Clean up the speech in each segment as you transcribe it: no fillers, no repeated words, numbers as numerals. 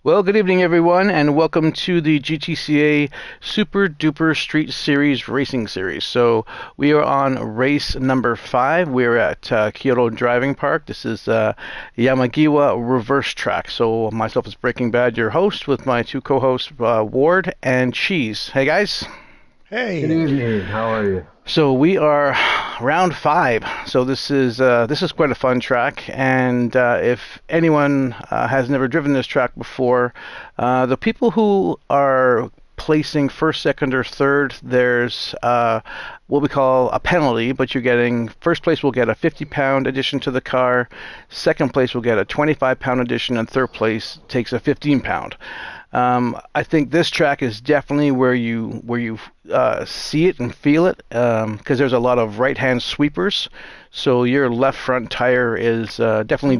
Well, good evening, everyone, and welcome to the GTCA Super Duper Street Series Racing Series. So we are on race number 5. We're at Kyoto Driving Park. This is Yamagiwa Reverse Track. So myself is Breaking Bad, your host, with my two co-hosts, Ward and Cheese. Hey, guys. Good Hey, evening. How are you? So we are round 5. So this is quite a fun track, and if anyone has never driven this track before, the people who are placing first, second, or third, there's what we call a penalty, but you're getting first place will get a 50-pound addition to the car, second place will get a 25-pound addition, and third place takes a 15-pound. I think this track is definitely where you see it and feel it because there's a lot of right-hand sweepers. So your left front tire is definitely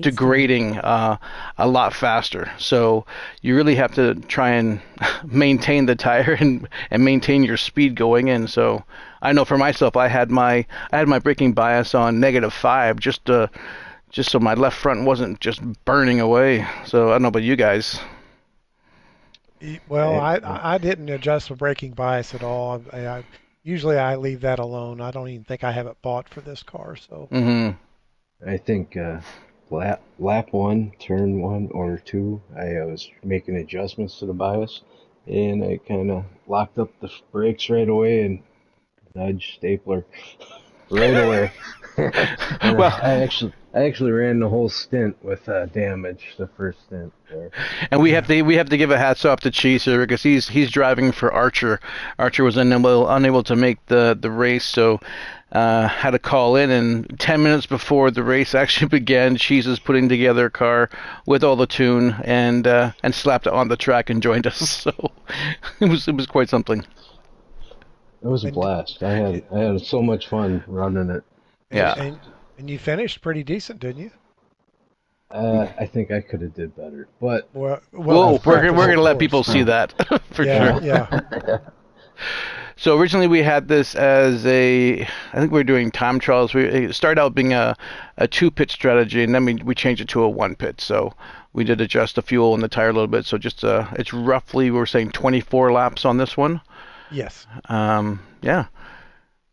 degrading a lot faster. So you really have to try and maintain the tire and maintain your speed going in. So I know for myself, I had my braking bias on -5 just so my left front wasn't just burning away. So I don't know about you guys. well, I, I didn't adjust for braking bias at all. Usually I leave that alone. I don't even think I have it bought for this car. So Hmm. I think lap one, turn one or two, I was making adjustments to the bias, and I kind of locked up the brakes right away and nudged stapler right away. And Well, I actually ran the whole stint with damage, the first stint there. and we have yeah, to give a hats off to Chase here because he's driving for Archer. Archer was unable to make the race, so had to call in. And 10 minutes before the race actually began, Cheese is putting together a car with all the tune and slapped it on the track and joined us. So it was quite something. It was a and blast. I had so much fun running it. and Yeah. Just and, and you finished pretty decent, didn't you? I think I could have did better, but Well, Whoa, with we're practice, gonna of let people course. see that for Yeah, sure. yeah. So originally we had this I think we were doing time trials. It started out being a two-pit strategy, and then we changed it to a one-pit. So we did adjust the fuel and the tire a little bit. So just it's roughly we were saying 24 laps on this one. Yes. Yeah.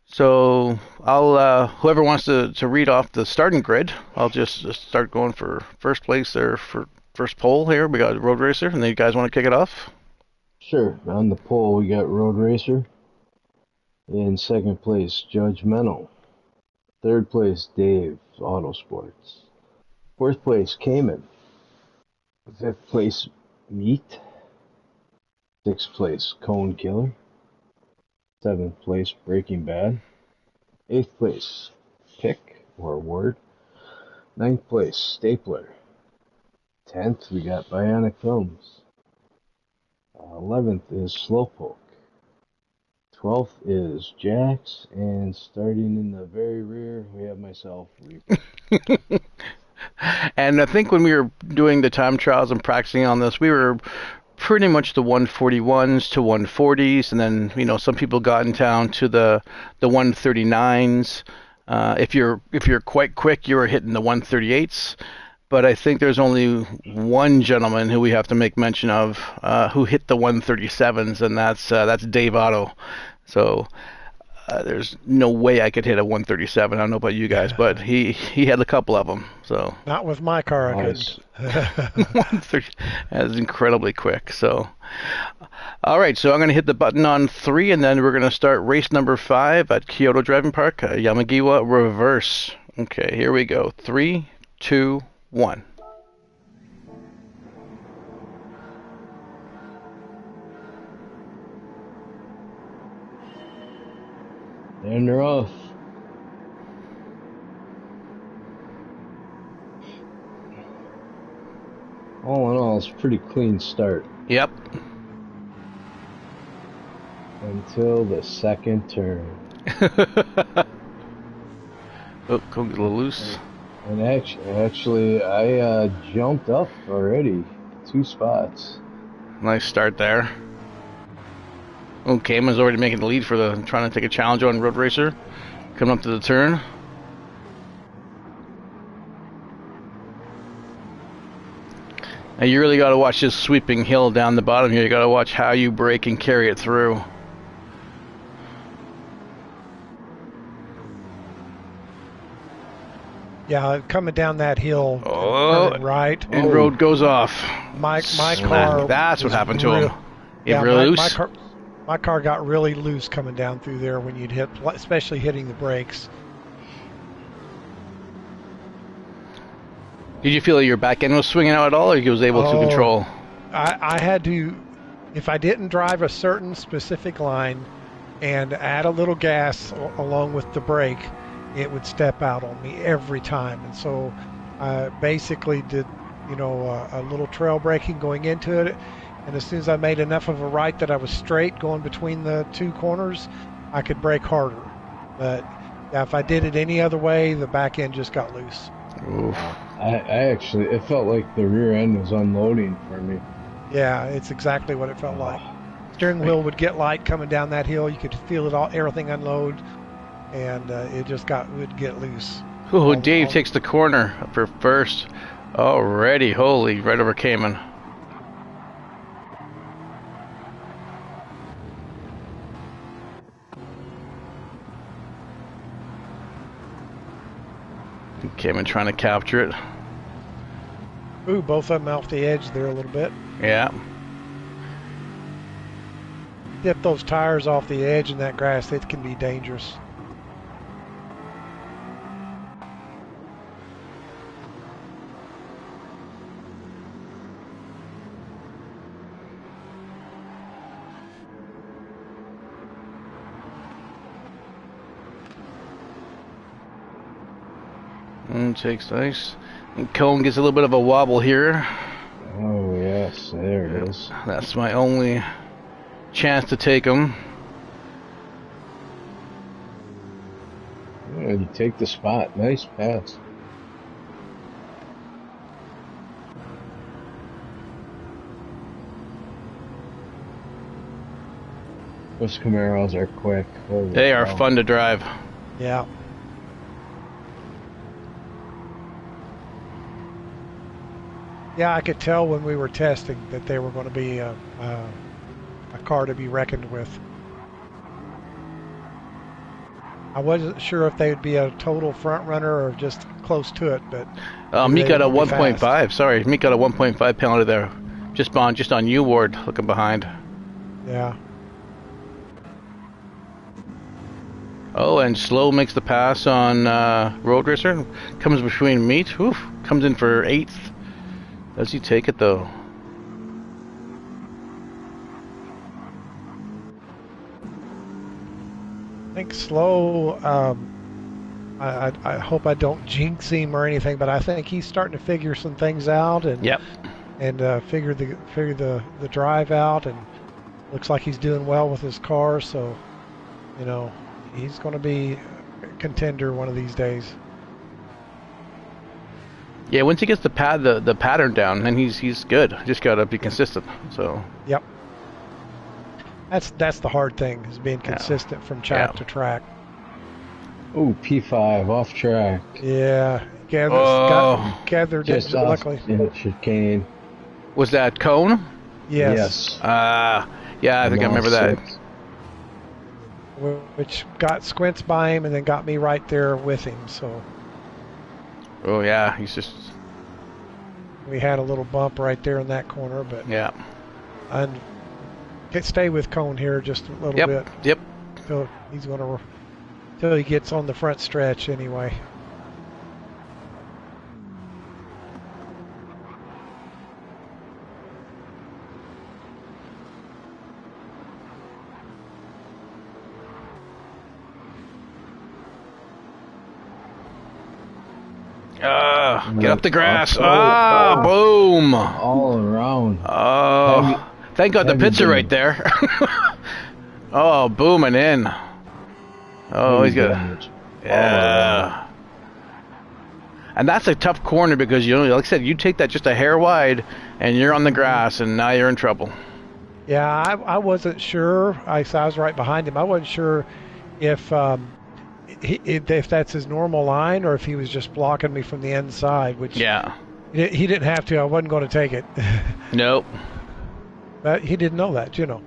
So I'll whoever wants to read off the starting grid, I'll just start going for first place there for first pole here. We got Road Racer, and then you guys want to kick it off? sure. On the pole, we got Road Racer. In second place, Judgmental. Third place, Dave Autosports. Fourth place, Cayman. Fifth place, Meat. Sixth place, Cone Killer. Seventh place, Breaking Bad. Eighth place, Pick or Word. Ninth place, Stapler. 10th, we got Bionic Films. 11th is Slowpoke. 12th is Jax, and starting in the very rear, we have myself, Reaper. And I think when we were doing the time trials and practicing on this, we were pretty much the 141s to 140s, and then some people got in town to the 139s. If you're quite quick, you were hitting the 138s. But I think there's only one gentleman who we have to make mention of who hit the 137s, and that's Dave Otto. So there's no way I could hit a 137. I don't know about you guys, but he had a couple of them. So Not with my car, I Nice. couldn't. 130 is incredibly quick. So, all right. So I'm going to hit the button on 3, and then we're going to start race number 5 at Kyoto Driving Park, Yamagiwa Reverse. Okay, here we go. 3, 2, 1. And they're off. All in all, it's a pretty clean start Yep. until the second turn. Oh, go get a little loose. And, and actually, I jumped up already 2 spots. Nice start there. Oh, Cayman's already making the lead for trying to take a challenge on Road Racer. Coming up to the turn. And you really got to watch this sweeping hill down the bottom here. You got to watch how you brake and carry it through. Yeah, coming down that hill, turning right. And road goes off. My car. That's what happened to him. It Yeah, really loose. my car got really loose coming down through there when you'd hit, especially hitting the brakes. Did you feel like your back end was swinging out at all, or you was able to control? I had to, if I didn't drive a certain specific line and add a little gas along with the brake, it would step out on me every time. And so I basically did, a little trail braking going into it. And as soon as I made enough of a right that I was straight going between the two corners, I could brake harder. But yeah, if I did it any other way, the back end just got loose. Oof. I actually, it felt like the rear end was unloading for me. Yeah, it's exactly what it felt like. Steering wheel would get light coming down that hill. You could feel it all, everything unload, and it just would get loose. Ooh, Dave takes the corner for first. Already, holy, right over Cayman. Cayman trying to capture it. Ooh, both of them off the edge there a little bit. Yeah. Dip those tires off the edge in that grass, it can be dangerous. Takes nice. And Cone gets a little bit of a wobble here. Oh, yes, there it is. That's my only chance to take him. Yeah, you take the spot. Nice pass. Those Camaros are quick. They are fun to drive. Yeah. Yeah, I could tell when we were testing that they were going to be a car to be reckoned with. I wasn't sure if they would be a total front runner or just close to it, but Meek got a 1.5. Sorry, Meek got a 1.5 penalty there, just on you, Ward, looking behind. Yeah. Oh, and Slow makes the pass on Road Racer. Comes between Meat. Oof, comes in for 8th. Does he take it though? I think Slow, I hope I don't jinx him or anything, but I think he's starting to figure some things out and figure the drive out, and looks like he's doing well with his car. So, he's going to be a contender one of these days. Yeah, once he gets the pattern down, then he's good. Just gotta be consistent. So. Yep. That's the hard thing, is being consistent from track to track. Ooh, P5 off track. Yeah, gathered just it, luckily. Chicane. Was that Cone? Yes. Yeah, I think I remember that. Which got Squints by him and then got me right there with him. So. Oh yeah, he's just. We had a little bump right there in that corner, but yeah. And stay with Cone here just a little bit. Yep. Till he's gonna. Till he gets on the front stretch anyway. Get up the grass. Boom. All around. Oh, thank God the pits are right there. Oh, booming in. Oh, he's good. Yeah. And that's a tough corner because, like I said, you take that just a hair wide and you're on the grass and now you're in trouble. Yeah, I wasn't sure. I was right behind him. I wasn't sure if that's his normal line or if he was just blocking me from the inside, which He didn't have to. I wasn't going to take it. Nope. But he didn't know that, you know.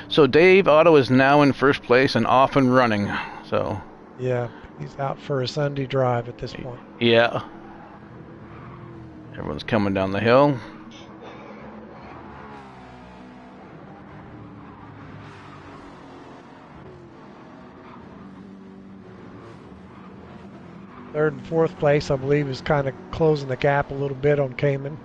So Dave Otto is now in first place and off and running. So Yeah, he's out for a Sunday drive at this point. yeah, everyone's coming down the hill. Third and fourth place, I believe, is kind of closing the gap a little bit on Cayman.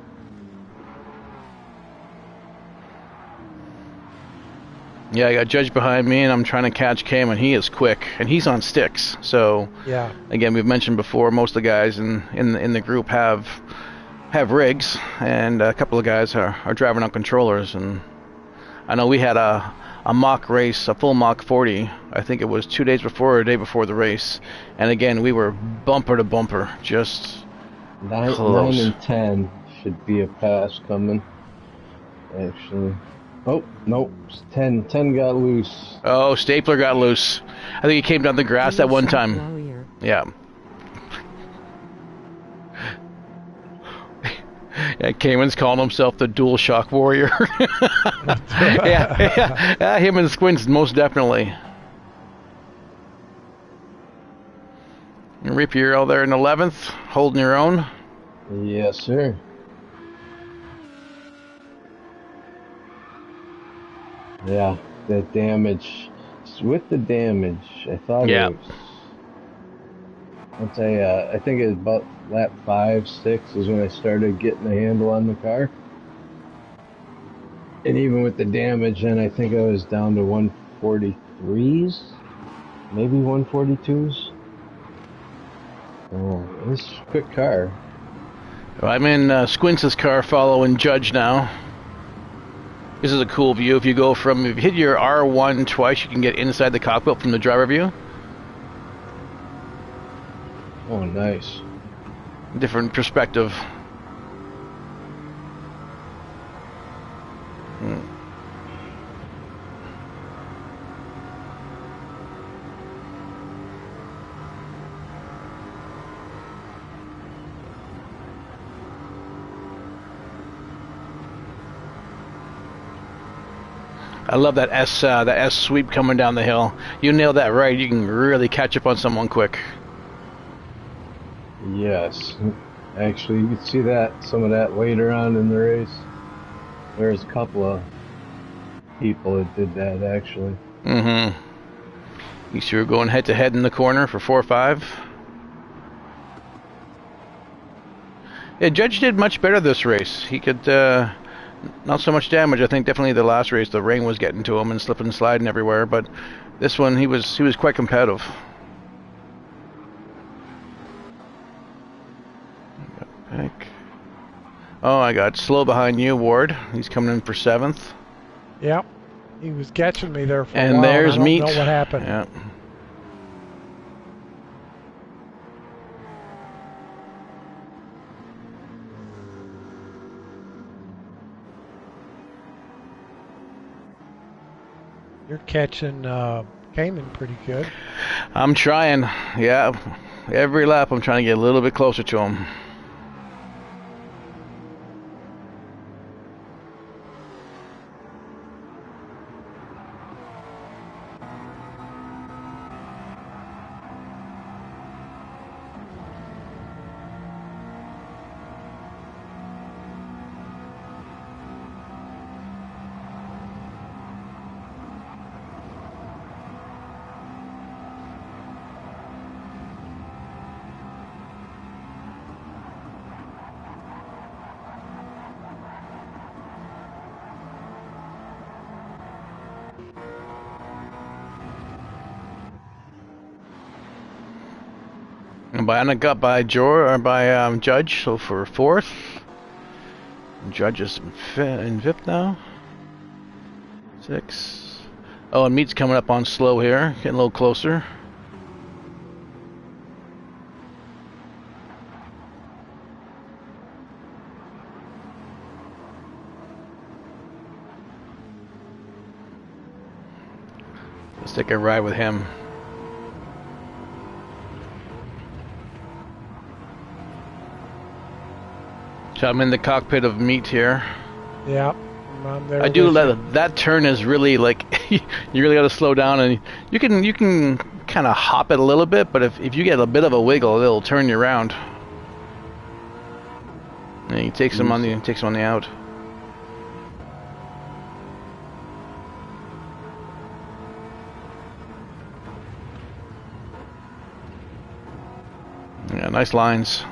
Yeah, I got Judge behind me, and I'm trying to catch Cayman. He is quick, and he's on sticks. So Yeah, again, we've mentioned before, most of the guys in the group have rigs, and a couple of guys are driving on controllers. And I know we had a mock race, a full mock 40. I think it was 2 days before or a day before the race, and again we were bumper to bumper, just 9 close. and 10 should be a pass coming. Actually, oh no, 10 got loose. Oh, Stapler got loose. I think he came down the grass that one time. Yeah. Yeah, Cayman's calling himself the dual shock warrior. Yeah, him and Squints most definitely. And Reaper, you're all there in 11th, holding your own. Yes, sir. Yeah, the damage. With the damage, I thought Yeah. it was. I'll tell you, I think it was about lap 5, 6 is when I started getting a handle on the car. And even with the damage, then I think I was down to 143s, maybe 142s. Oh, this is a quick car. Well, I'm in Squints' car following Judge now. This is a cool view. If you hit your R1 twice, you can get inside the cockpit from the driver view. Oh, nice. Different perspective. I love that S sweep coming down the hill. You nail that right, you can really catch up on someone quick. Yes. Actually, you can see some of that later on in the race. There's a couple of people that did that, actually. Mm-hmm. You see we're going head-to-head in the corner for 4-5. Yeah, Judge did much better this race. He could, not so much damage. I think definitely the last race, the rain was getting to him and slipping and sliding everywhere. But this one, he was quite competitive. Back. Oh, I got slow behind you, Ward. He's coming in for 7th. Yep. He was catching me there for a And while. there's I don't Meat. know what happened. Yeah. You're catching Cayman pretty good. I'm trying. Yeah. Every lap I'm trying to get a little bit closer to him. And got by Judge, so for 4th. Judge is in 5th now. 6. Oh, and Meat's coming up on slow here, getting a little closer. Let's take a ride with him. So I'm in the cockpit of meat here. Yep. I'm there I do with you. that turn is really like you really got to slow down, and you can kind of hop it a little bit, but if you get a bit of a wiggle, it'll turn you around. And he takes him on the out. Yeah, nice lines.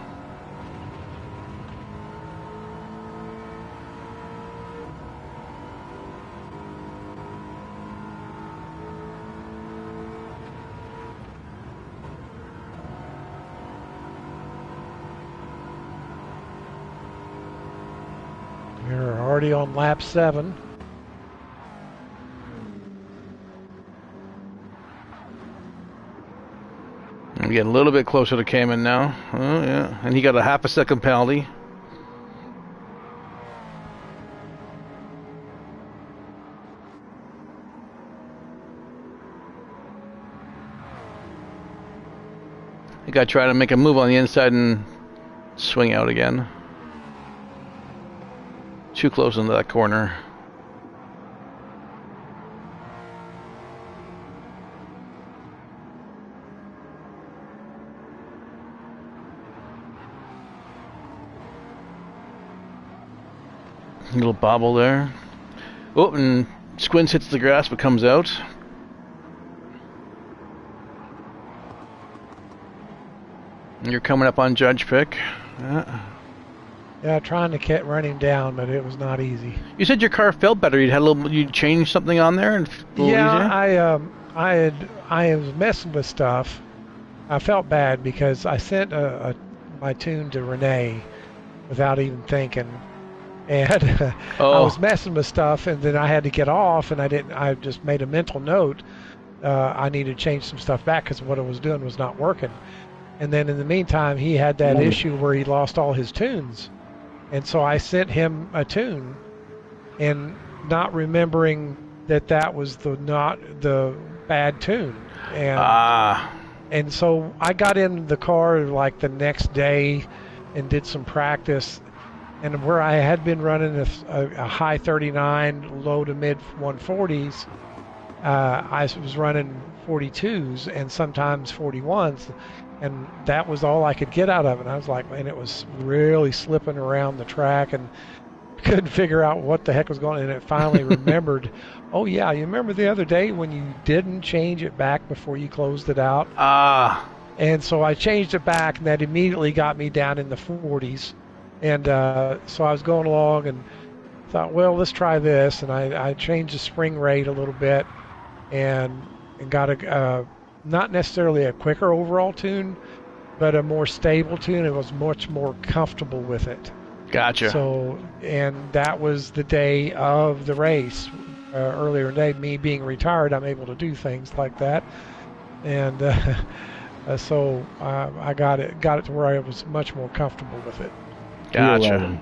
We're already on lap 7. I'm getting a little bit closer to Cayman now. Oh yeah, and he got a half a second penalty. I got to try to make a move on the inside and swing out again. Too close into that corner. Little bobble there. Oh, and Squints hits the grass but comes out. And you're coming up on Judge Pick. Yeah, trying to run him down, but it was not easy. You said your car felt better. You changed something on there and a little easier? I was messing with stuff. I felt bad because I sent my tune to Renee without even thinking, and I was messing with stuff, and then I had to get off, and I just made a mental note. I needed to change some stuff back because what I was doing was not working. And then in the meantime, he had that issue where he lost all his tunes. And so I sent him a tune, and not remembering that was not the bad tune. And so I got in the car like the next day and did some practice. And where I had been running a high 39, low to mid 140s, I was running 42s and sometimes 41s. And that was all I could get out of it. And I was like, man, it was really slipping around the track and couldn't figure out what the heck was going on. And it finally remembered, oh, yeah, you remember the other day when you didn't change it back before you closed it out? And so I changed it back, and that immediately got me down in the 40s. And so I was going along and thought, well, let's try this. And I changed the spring rate a little bit and got a not necessarily a quicker overall tune, but a more stable tune. It was much more comfortable with it. Gotcha. So, and that was the day of the race. Earlier in the day, me being retired, I'm able to do things like that. And so I got it to where I was much more comfortable with it. Gotcha.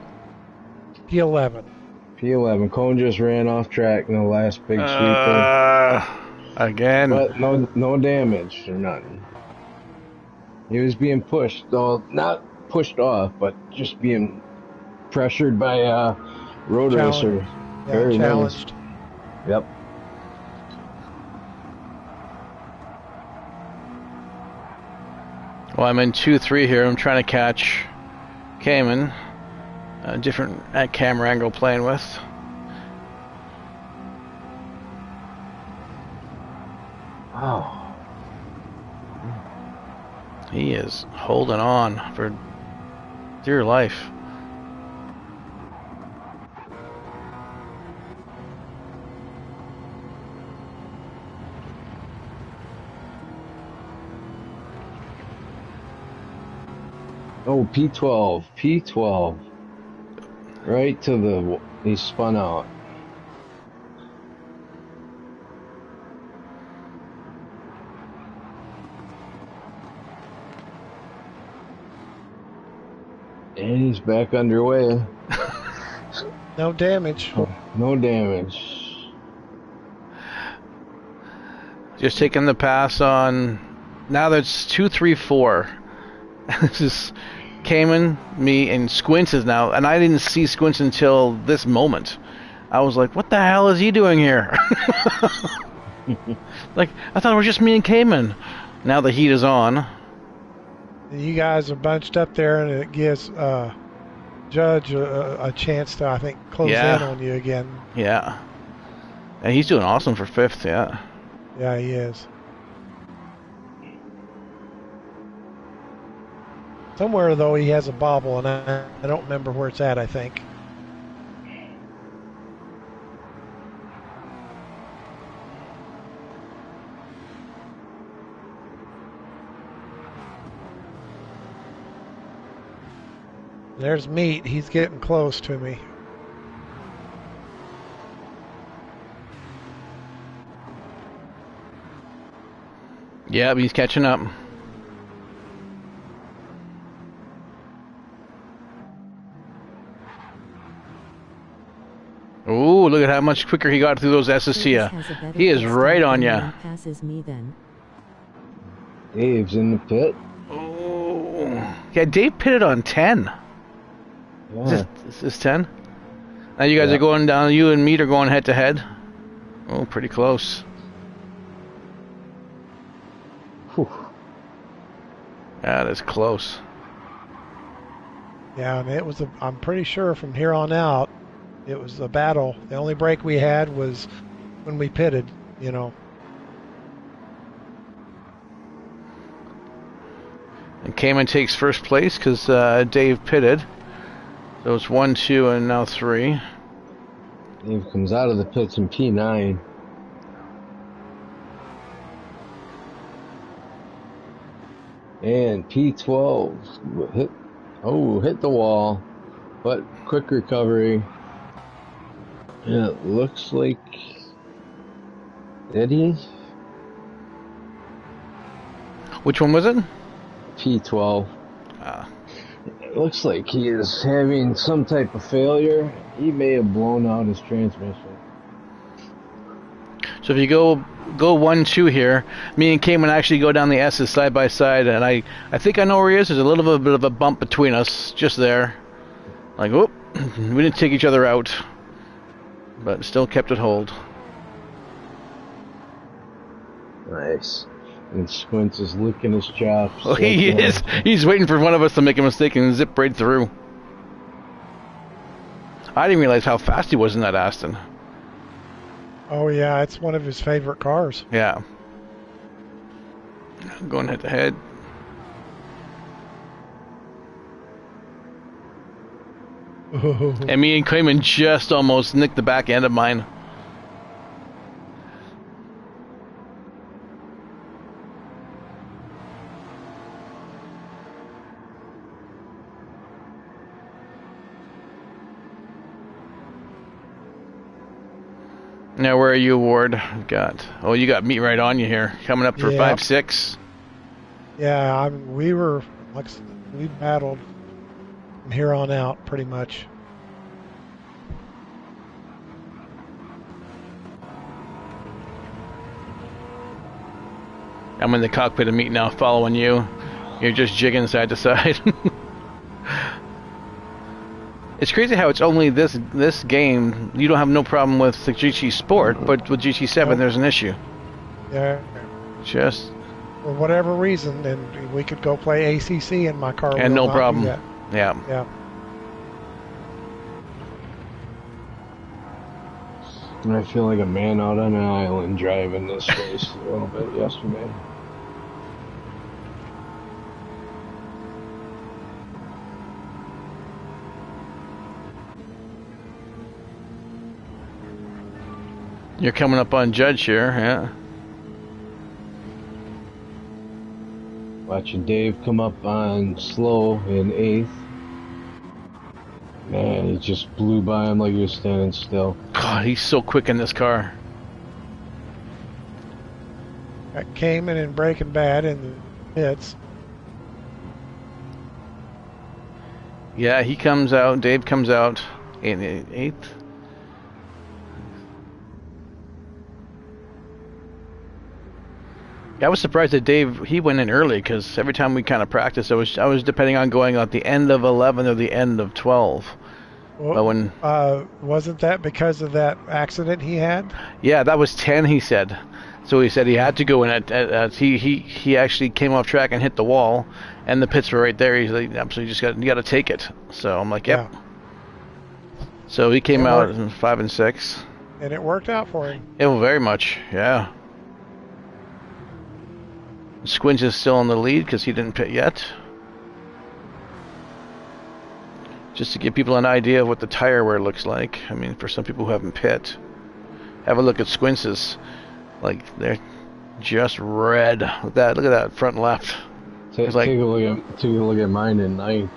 P11. Cone just ran off track in the last big sweeper. Again. But no damage or nothing. He was being pushed, though not pushed off, but just being pressured by a road racer. Yeah, very challenged. Nice. Yep. Well, I'm in 2-3 here. I'm trying to catch Cayman. A different camera angle playing with. Oh. He is holding on for dear life. Oh, P12. Right to he spun out. And he's back underway. No damage. Oh, no damage. Just taking the pass on. Now that's 2-3-4. This is Cayman, me, and Squints is now, and I didn't see Squints until this moment. I was like, what the hell is he doing here? Like, I thought it was just me and Cayman. Now the heat is on. You guys are bunched up there, and it gives Judge a chance to, I think, close in on you again. Yeah. And he's doing awesome for 5th, yeah. Yeah, he is. Somewhere, though, he has a bobble, and I don't remember where it's at, I think. There's Meat. He's getting close to me. Yeah, he's catching up. Ooh, look at how much quicker he got through those SST. He is right on you. Passes me then. Dave's in the pit. Oh. Yeah, Dave pitted on 10. Yeah. Is this 10? Now you guys are going down, you and Meat are going head to head. Oh, pretty close. Whew. Yeah, that's close. Yeah, and it was I'm pretty sure from here on out, it was a battle. The only break we had was when we pitted, you know. And Cayman takes first place because Dave pitted. So it's 1, 2, and now 3. Dave comes out of the pits in P9. And P12 hit the wall, but quick recovery. And it looks like Eddie. Which one was it? P12. It looks like he is having some type of failure. He may have blown out his transmission. So if you go 1, 2 here, me and Cayman actually go down the S's side by side, and I think I know where he is. There's a little bit of a bump between us, just there. Like, whoop, we didn't take each other out, but still kept it hold. Nice. And Squints is licking his chops. Oh, he is. He's waiting for one of us to make a mistake and zip right through. I didn't realize how fast he was in that Aston. Oh, yeah, it's one of his favorite cars. Yeah. Going head to head. And me and Cayman just almost nicked the back end of mine. Now where are you, Ward? You got Meat right on you here. Coming up for 5, 6. Yeah, we battled from here on out pretty much. I'm in the cockpit of Meat now, following you. You're just jigging side to side. It's crazy how it's only this game. You don't have no problem with the GT Sport, but with GT7 there's an issue. Yeah. Just For whatever reason, and we could go play ACC in my car. and no problem. Yeah. Yeah. And I feel like a man out on an island driving this race a little bit yesterday. You're coming up on Judge here, yeah. Watching Dave come up on slow in 8th. Man, he just blew by him like he was standing still. God, he's so quick in this car. Got Cayman and Breaking Bad in the pits. Yeah, he comes out. Dave comes out in 8th. I was surprised that Dave, he went in early, because every time we kind of practiced, I was depending on going at the end of 11 or the end of 12. But Well, when, wasn't that because of that accident he had? yeah, that was 10, he said. So he said he had to go in he actually came off track and hit the wall, and the pits were right there. He's like, absolutely, you got to take it. So I'm like, Yeah. yep. So he came It out worked. in 5 and 6. And it worked out for him. It was very much, yeah. Squinch is still in the lead because he didn't pit yet. Just to give people an idea of what the tire wear looks like. I mean, for some people who haven't pit, have a look at Squinch's. Like, they're just red. Look at that front left. Take like- a look at mine in ninth.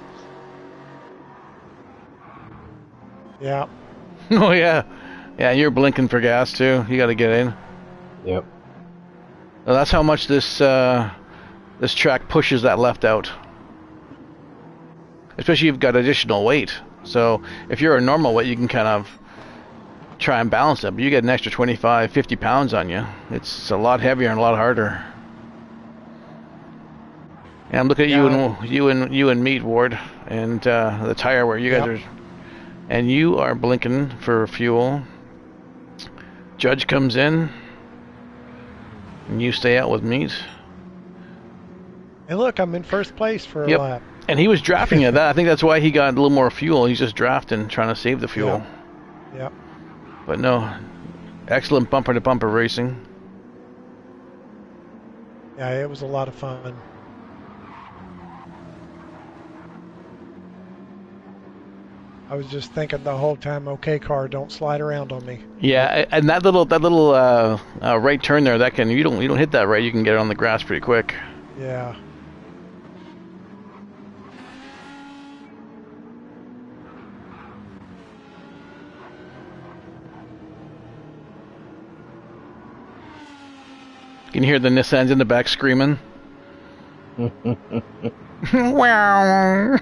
Yeah. Oh yeah, yeah. You're blinking for gas too. You got to get in. Yep. Well, that's how much this track pushes that left out. Especially if you've got additional weight. So if you're a normal weight, you can kind of try and balance it. But you get an extra 25, 50 pounds on you. It's a lot heavier and a lot harder. And I'm looking at you and Meat Ward and the tire wear. You guys are, and you are blinking for fuel. Judge comes in, and you stay out with Meat. And look, I'm in first place for a Yep. lap. And he was drafting it. I think that's why he got a little more fuel. He's just drafting, trying to save the fuel. Yep. But no, excellent bumper-to-bumper racing. Yeah, it was a lot of fun. I was just thinking the whole time, okay, car, don't slide around on me. Yeah, and that little right turn there, that can you don't hit that right, you can get it on the grass pretty quick. Yeah. You can hear the Nissans in the back screaming. Wow.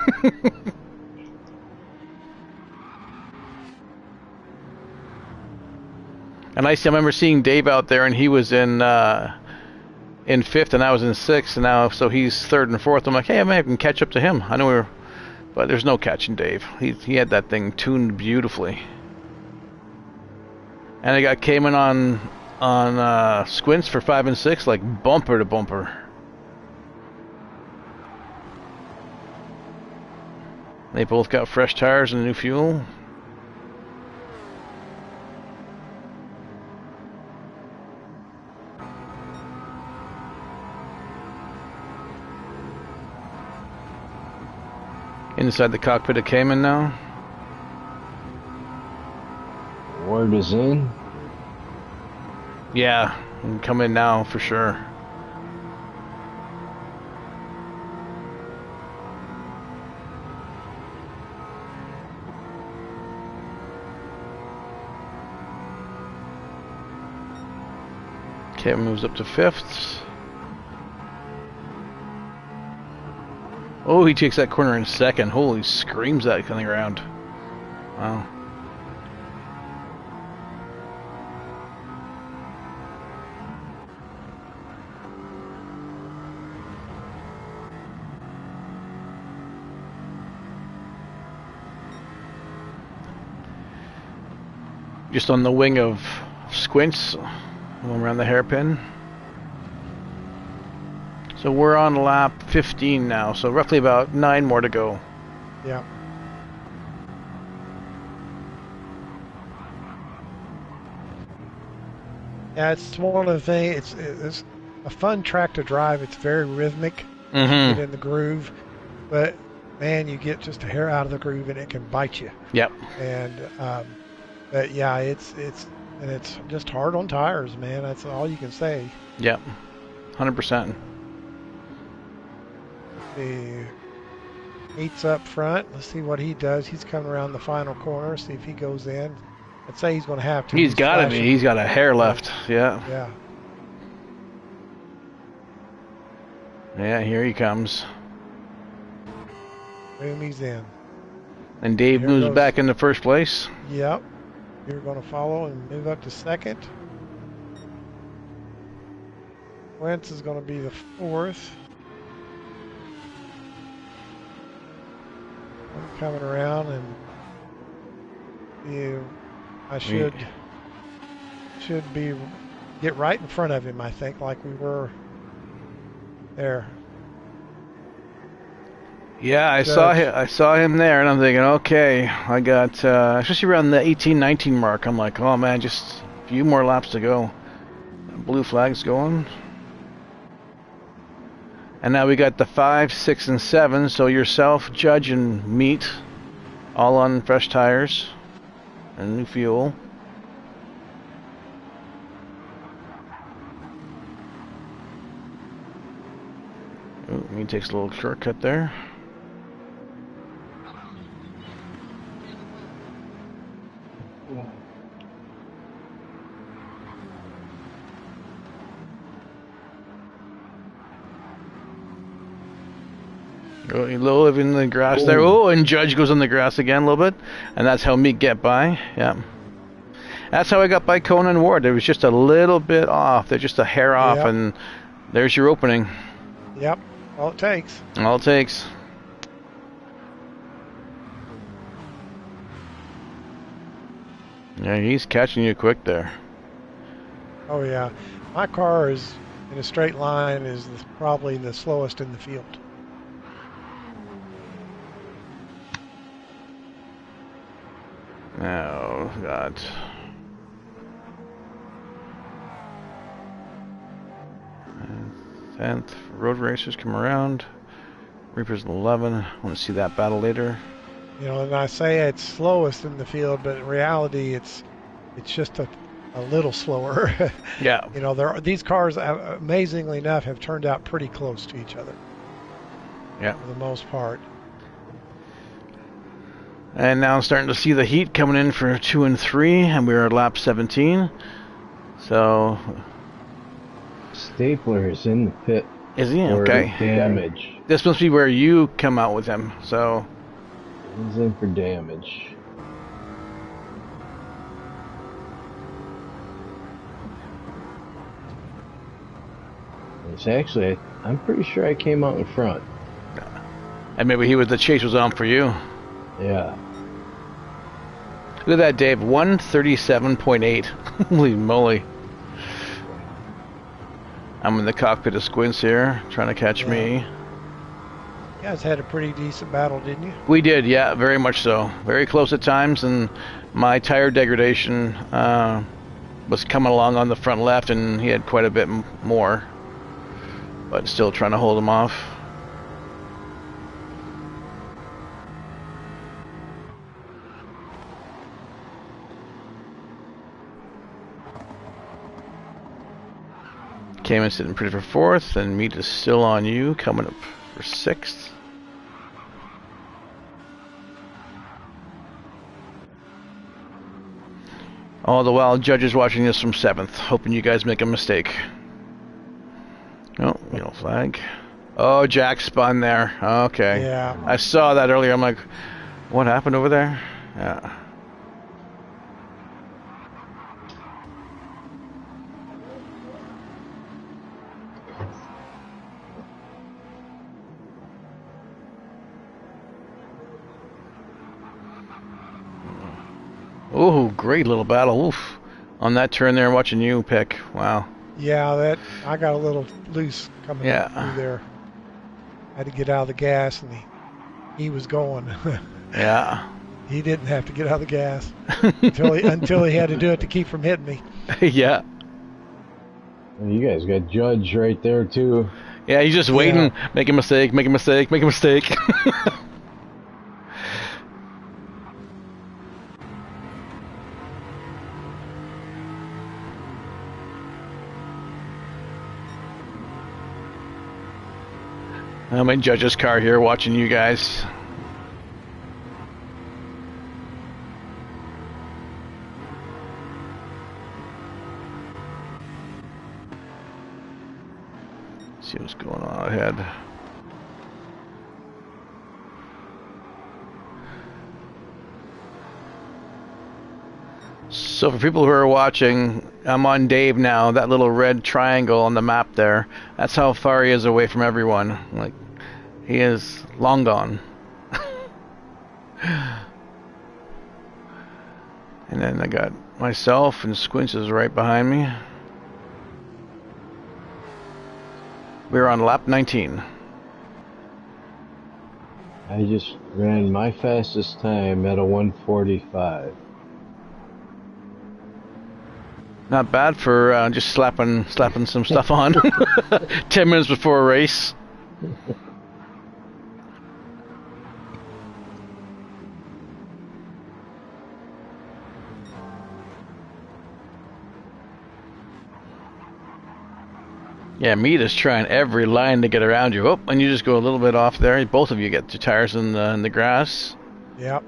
And I remember seeing Dave out there, and he was in fifth, and I was in sixth, and now so he's third and fourth. I'm like, hey, I may can catch up to him. I know but there's no catching Dave. He had that thing tuned beautifully. And I got Cayman on Squints for 5 and 6, like bumper to bumper. They both got fresh tires and new fuel. Inside the cockpit of Cayman now. Word is in. Yeah, can come in now for sure. Cayman moves up to fifth. Oh, he takes that corner in second. Holy screams that coming around. Wow. Just on the wing of Squints, going around the hairpin. So we're on lap 15 now, so roughly about 9 more to go. Yeah. Yeah, it's one of the things. It's a fun track to drive. It's very rhythmic. Mm-hmm. Get in the groove, but man, you get just a hair out of the groove and it can bite you. Yep. And but yeah, it's just hard on tires, man. That's all you can say. Yep. 100%. The Heat's up front. Let's see what he does. He's coming around the final corner. See if he goes in. I'd say he's going to have to. He's got to be. flashing. He's got a hair left. Yeah. Yeah. Yeah, here he comes. Boom, he's in. And Dave Here moves goes. back into first place. Yep. You're going to follow and move up to second. Wentz is going to be the fourth. I'm coming around, and I should be get right in front of him. I think, like we were there. Yeah, I saw him there, and I'm thinking, okay, I got especially around the 18-19 mark. I'm like, oh man, just a few more laps to go. Blue flag's going. And now we got the 5, 6, and 7. So yourself, Judge, and Meat, all on fresh tires and new fuel. Ooh, Meat takes a little shortcut there. A little in the grass there. Oh, and Judge goes on the grass again a little bit. And that's how Meat get by. Yeah. That's how I got by Conan and Ward. It was just a little bit off. They're just a hair off, Yep. and there's your opening. Yep, all it takes. All it takes. Yeah, he's catching you quick there. Oh yeah, my car is in a straight line is probably the slowest in the field. Oh, God. And 10th, road racers come around. Reaper's 11. I want to see that battle later. You know, and I say it's slowest in the field, but in reality, it's just a little slower. Yeah. You know, these cars, amazingly enough, have turned out pretty close to each other. Yeah. For the most part. And now I'm starting to see the heat coming in for 2 and 3, and we're at lap 17. So. Stapler is in the pit. Is he? For Okay. damage. This must be where you come out with him, so. He's in for damage. It's actually, I'm pretty sure I came out in front. And maybe the chase was on for you. Yeah. Look at that, Dave. 137.8. Holy moly. I'm in the cockpit of Squints here, trying to catch me. You guys had a pretty decent battle, didn't you? We did, yeah, very much so. Very close at times, and my tire degradation was coming along on the front left, and he had quite a bit more. But still trying to hold him off. Came in sitting pretty for 4th, and Meat is still on you, coming up for 6th. All the while, Judge is watching this from 7th, hoping you guys make a mistake. Oh, yellow flag. Oh, Jack spun there. Okay. Yeah. I saw that earlier. I'm like, what happened over there? Yeah. Oh, great little battle. Oof. On that turn there, watching you pick. Wow. Yeah, I got a little loose coming Yeah. through there. I had to get out of the gas, and he was going. Yeah. He didn't have to get out of the gas until he had to do it to keep from hitting me. Yeah. Well, you guys got Judge right there, too. Yeah, he's just waiting. Yeah. Make a mistake, make a mistake, make a mistake. I'm in Judge's car here watching you guys. See what's going on ahead. So for people who are watching, I'm on Dave now. That little red triangle on the map there. That's how far he is away from everyone. Like, he is long gone. And then I got myself and Squinch is right behind me. We're on lap 19. I just ran my fastest time at a 1:45. Not bad for just slapping some stuff on. 10 minutes before a race. Yeah, Meat is trying every line to get around you. Oh, and you just go a little bit off there. Both of you get your tires in the grass. Yep.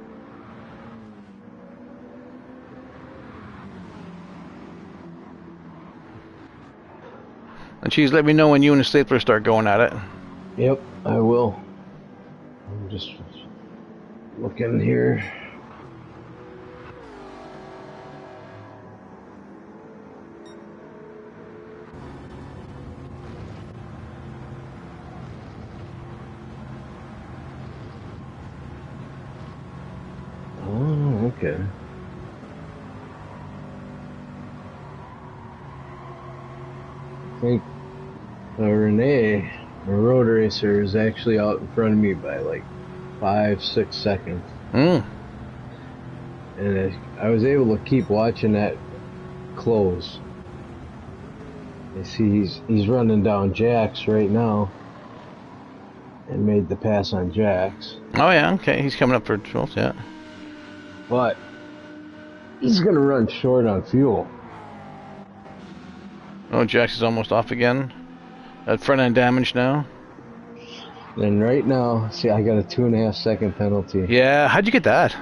And Cheese, let me know when you and the stapler start going at it. Yep, I will. I'm just looking here. Oh, okay. I think Renee, the road racer, is actually out in front of me by like 5-6 seconds. Mm. And I was able to keep watching that close. I see he's running down Jax right now. And made the pass on Jax. Oh yeah, okay. He's coming up for 12th, yeah. But he's going to run short on fuel. Oh, Jax is almost off again. Front end damage now. And right now, see, I got a 2.5 second penalty. Yeah, how'd you get that?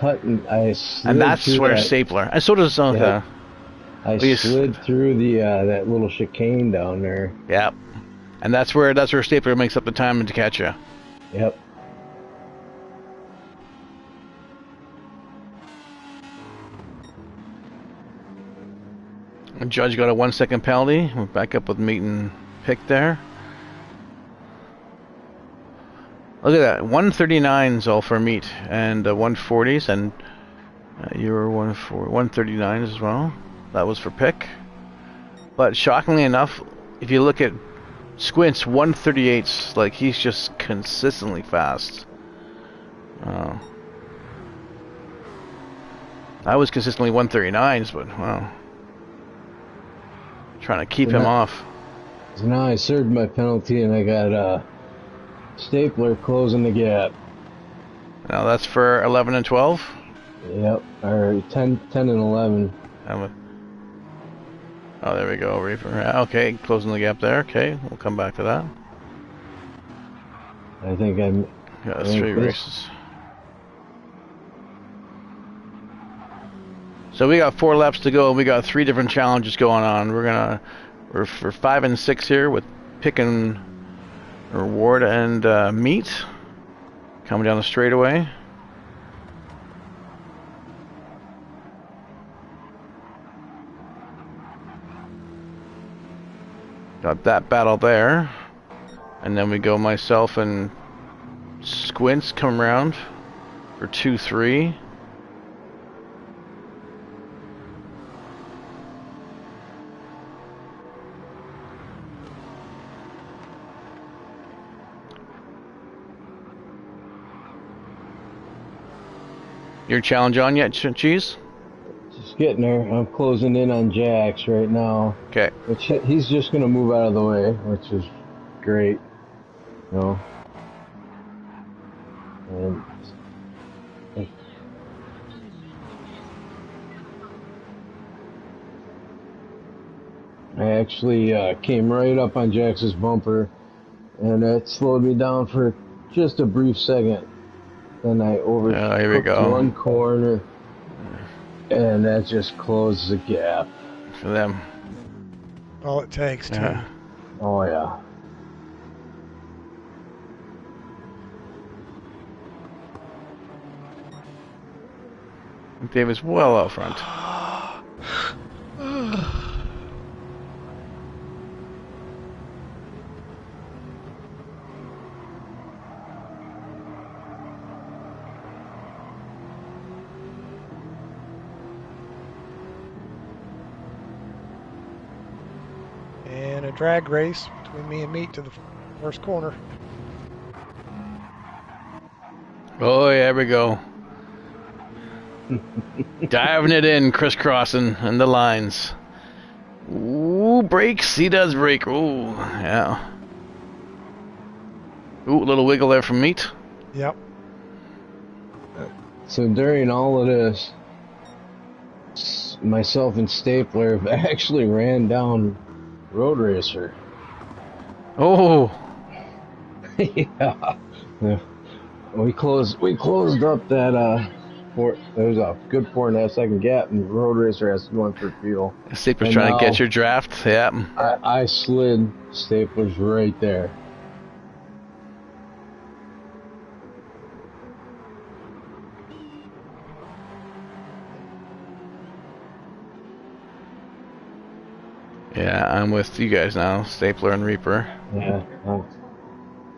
I slid And that's through where that. stapler. And so does Yeah. I you slid through the that little chicane down there. Yep. And that's where stapler makes up the time to catch you. Yep. And Judge got a 1 second penalty. We're back up with Meat and Pick there. Look at that. 139s all for Meat and 140s, and you were 139s as well. That was for Pick. But shockingly enough, if you look at Squint's 138s, like he's just consistently fast. I was consistently 139s, but wow. Trying to keep him off. So now I served my penalty and I got stapler closing the gap. Now that's for 11 and 12? Yep, or 10 and 11. Oh, there we go, Reaper. Okay, closing the gap there. Okay, we'll come back to that. I think I'm... Got 3 races. So we got 4 laps to go, and we got 3 different challenges going on. We're for 5 and 6 here with Pick and Reward and Meat coming down the straightaway. Got that battle there. And then we go myself and Squints come around for 2-3. Your challenge on yet, Cheese? Just getting there. I'm closing in on Jax right now. Okay. Which he's just going to move out of the way, which is great. You know. And I actually came right up on Jax's bumper, and it slowed me down for just a brief second. Then I overtook one corner, and that just closed the gap. For them. All it takes, too. Yeah. Oh, yeah. David's well out front. a drag race between me and Meat to the first corner. Oh, yeah, there we go. Diving it in, crisscrossing, and the lines. Ooh, brakes. He does brake. Ooh, yeah. Ooh, a little wiggle there from Meat. Yep. So during all of this, myself and Stapler have actually ran down Road Racer. Oh. Yeah. We closed up that there was a good 4.5 second gap, and Road Racer has to go in for fuel. Stapler's trying to get your draft. Yeah. I slid. Stapler's right there. Yeah, I'm with you guys now, Stapler and Reaper. Yeah.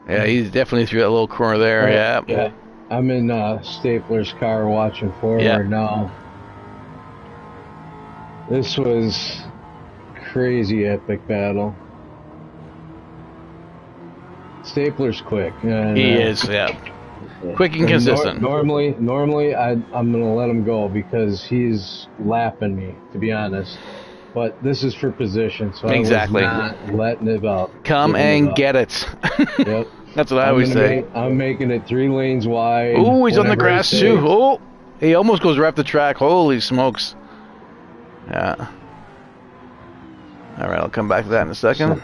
Yeah, he's definitely through that little corner there. Yeah. Yeah. I'm in Stapler's car watching forward now. This was crazy epic battle. Stapler's quick. And, he is, yeah. Quick and consistent. Normally I'm gonna let him go because he's lapping me, to be honest. But this is for position, so exactly. I was not letting it up. Come and get it. Yep. That's what I always say. I'm making it 3 lanes wide. Oh, he's on the grass too. Oh, he almost goes right up the track. Holy smokes. Yeah. All right, I'll come back to that in a second.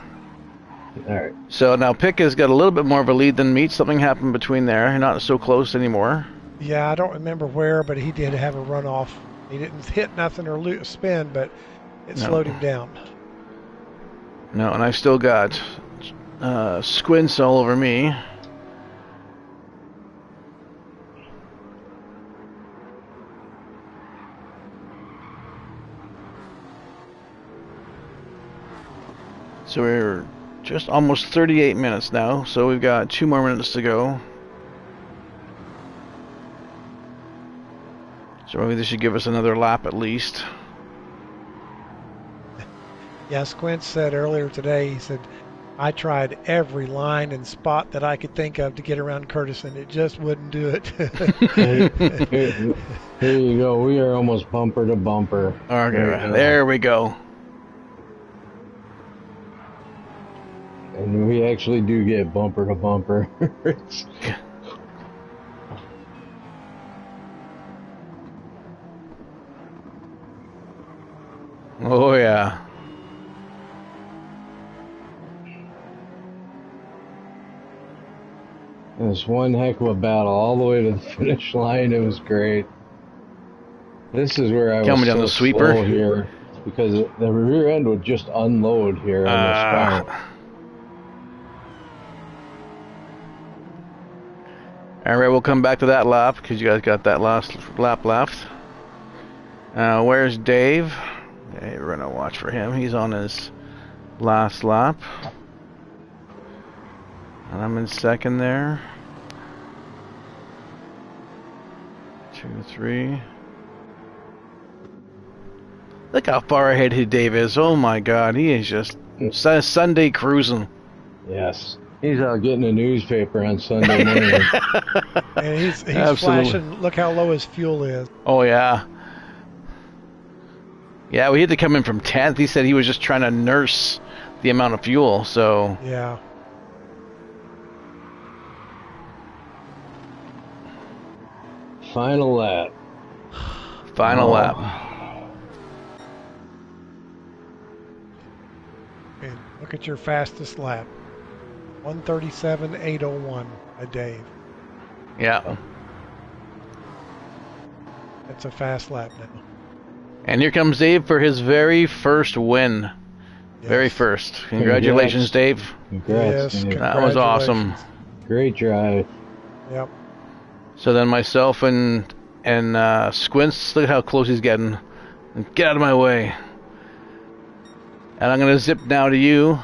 All right. So now Pick has got a little bit more of a lead than Meat. Something happened between there. Not so close anymore. Yeah, I don't remember where, but he did have a runoff. He didn't hit nothing or spin, but it slowed him down. No, and I've still got Squints all over me. So we're just almost 38 minutes now, so we've got 2 more minutes to go. So maybe this should give us another lap at least. Yeah, Squint said earlier today, he said, I tried every line and spot that I could think of to get around Curtis, and it just wouldn't do it. Here you go. We are almost bumper to bumper. Okay, there we go. And we actually do get bumper to bumper. Oh, yeah. It was one heck of a battle all the way to the finish line. It was great. This is where I was coming down the sweeper slow here because the rear end would just unload here on this car. All right, we'll come back to that lap because you guys got that last lap left. Where's Dave? Hey, we're gonna watch for him. He's on his last lap. And I'm in second there. 2, 3. Look how far ahead Dave is. Oh my God, he is just Sunday cruising. Yes. He's out getting a newspaper on Sunday morning. And he's flashing. Look how low his fuel is. Oh, yeah. Yeah, we had to come in from 10th. He said he was just trying to nurse the amount of fuel, so... Yeah. Final lap. Final lap. And look at your fastest lap. 1:37.801 a Dave. Yeah. That's a fast lap now. And here comes Dave for his very first win. Yes. Very first. Congratulations, Dave. Congrats, yes, Dave. That was awesome. Great drive. Yep. So then myself and Squints, look at how close he's getting. Get out of my way. And I'm going to zip now to you,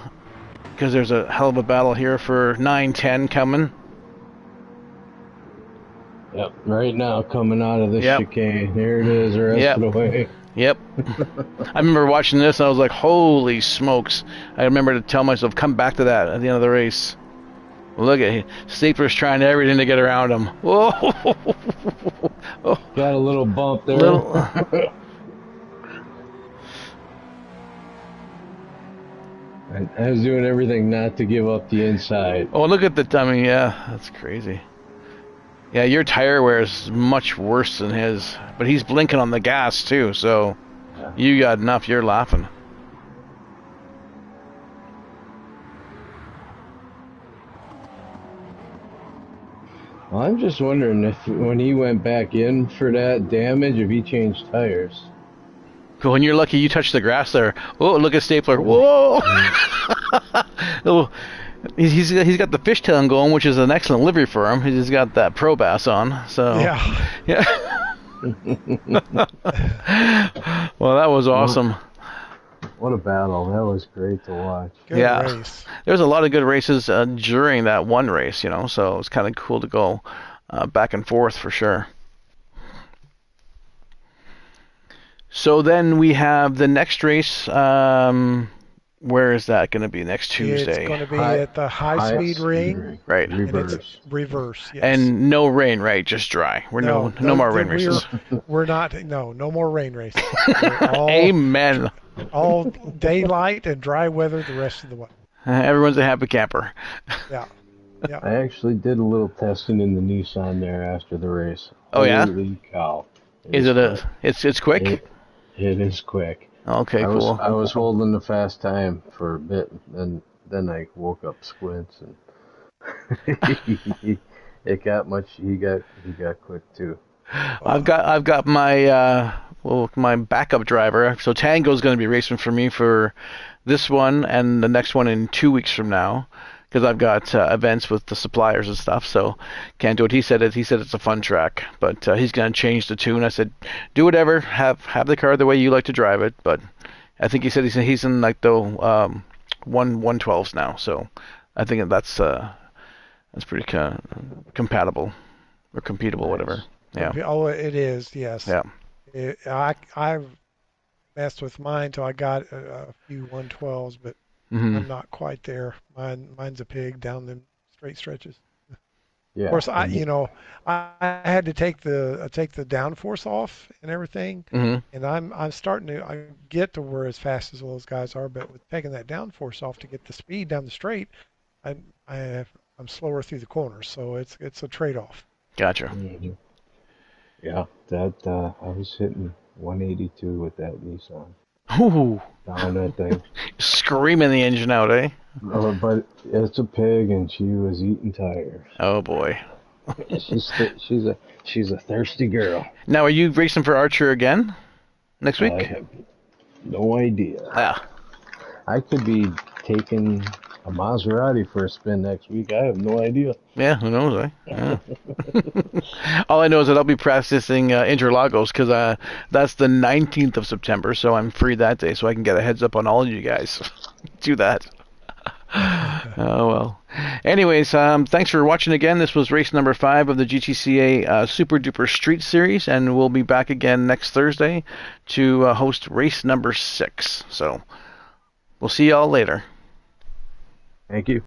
because there's a hell of a battle here for 9-10 coming. Yep. Right now, coming out of the Yep. chicane. Here it is, the rest Yep. of the way. Yep. I remember watching this, and I was like, holy smokes. I remember to tell myself, come back to that at the end of the race. Look at him. Stapler's trying everything to get around him. Whoa. Oh, Got a little bump there. little. I was doing everything not to give up the inside. Oh, look at the dummy. Yeah, that's crazy. Yeah, your tire wear is much worse than his, but he's blinking on the gas too, so you got enough. You're laughing. Well, I'm just wondering if when he went back in for that damage, if he changed tires. Cool. When you're lucky, you touch the grass there. Oh, look at Stapler. Whoa! Oh, he's got the fishtail going, which is an excellent livery for him. He's got that Pro Bass on. So yeah. Well, that was awesome. What a battle. That was great to watch. Good race. There's a lot of good races during that one race, so it's kind of cool to go back and forth for sure. So then we have the next race. Where is that going to be? Next Tuesday? It's going to be at the high speed ring. Right. Reverse. Reverse, yes. And no rain, right? Just dry. No more rain races. We're not. No more rain races. Amen. All daylight and dry weather the rest of the way. Everyone's a happy camper. Yeah. I actually did a little testing in the Nissan there after the race. Oh yeah. Holy cow! Is it It's quick. It is quick. Okay, cool. I was holding the fast time for a bit, and then I woke up squints, and it got much. He got quick too. I've got my my backup driver. So Tango's going to be racing for me for this one and the next one in 2 weeks from now, because I've got events with the suppliers and stuff. So can't do it. He said it's a fun track, but he's going to change the tune. I said, do whatever. Have the car the way you like to drive it. But I think he said he's in like the 112s now. So I think that's pretty compatible or computable, whatever. Yeah. Oh, it is. Yes. Yeah. I've messed with mine till I got a few 112s, but I'm not quite there. Mine's a pig down them straight stretches. Yeah. Of course, I had to take the downforce off and everything, and I'm starting to get to where as fast as those guys are, but with taking that downforce off to get the speed down the straight, I'm slower through the corners, so it's a trade-off. Gotcha. Mm-hmm. Yeah, that I was hitting 182 with that Nissan. Ooh. Down that thing. Screaming the engine out, eh? But it's a pig, and she was eating tires. Oh boy. She's a thirsty girl. Now, are you racing for Archer again next week? I have no idea. Yeah. I could be taking a Maserati for a spin next week. I have no idea. Yeah, who knows, eh? Yeah. All I know is that I'll be practicing Interlagos because that's the 19th of September, so I'm free that day, so I can get a heads up on all of you guys. Do that. Oh, well. Anyways, thanks for watching again. This was race number 5 of the GTCA Super Duper Street Series, and we'll be back again next Thursday to host race number 6. So we'll see y'all later. Thank you.